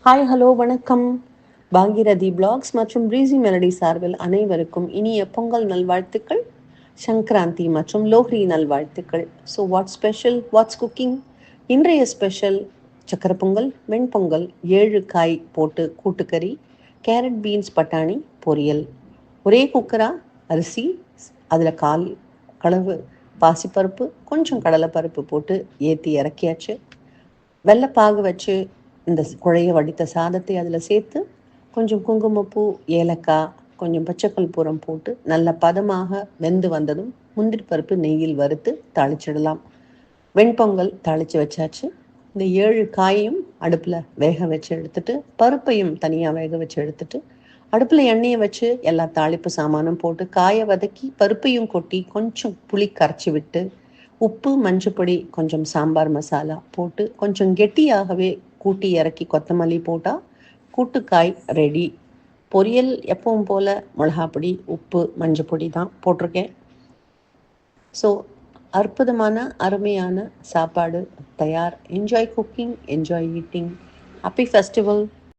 Hi hello வணக்கம். Bhagirathi blocks மற்றும் breezy melody சார்பில் அனைவருக்கும் இனிய பொங்கல் நல்வாழ்த்துக்கள், சங்கராந்தி மற்றும் லோஹ்ரி நல்வாழ்த்துக்கள். So what's special, watts cooking? இன்றைய ஸ்பெஷல் சக்கரை பொங்கல், வெண்பொங்கல், 7 காய் போட்டு கூட்டுக்கறி, கேரட் பீன்ஸ் பட்டாணி பொரியல். ஒரே குக்கரா அரிசி, அதில் கால் களவு பாசிப்பருப்பு, கொஞ்சம் கடலைப்பருப்பு போட்டு ஏற்றி இறக்கியாச்சு. வெள்ளைப்பாகு வச்சு இந்த குழைய வடித்த சாதத்தை அதில் சேர்த்து கொஞ்சம் குங்குமப்பூ, ஏலக்காய், கொஞ்சம் பச்சைக்கற்பூரம் போட்டு நல்ல பதமாக வெந்து வந்ததும் முந்திரி பருப்பு நெய்யில் வறுத்து தாளிச்சிடலாம். வெண்பொங்கல் தாளித்து வச்சாச்சு. இந்த 7 காயையும் அடுப்பில் வேக வச்சு எடுத்துட்டு, பருப்பையும் தனியாக வேக வச்சு எடுத்துட்டு, அடுப்பில் எண்ணெயை வச்சு எல்லா தாளிப்பு சாமானும் போட்டு காயை வதக்கி பருப்பையும் கொட்டி கொஞ்சம் புளி கரைச்சி விட்டு உப்பு, மஞ்சப்பொடி, கொஞ்சம் சாம்பார் மசாலா போட்டு கொஞ்சம் கெட்டியாகவே கூட்டி இறக்கி கொத்தமல்லி போட்டால் கூட்டுக்காய் ரெடி. பொரியல் எப்பவும் போல் மிளகாப்பொடி, உப்பு, மஞ்சப்பொடி தான் போட்டிருக்கேன். ஸோ அற்புதமான அருமையான சாப்பாடு தயார். Enjoy cooking, enjoy eating. Happy festival.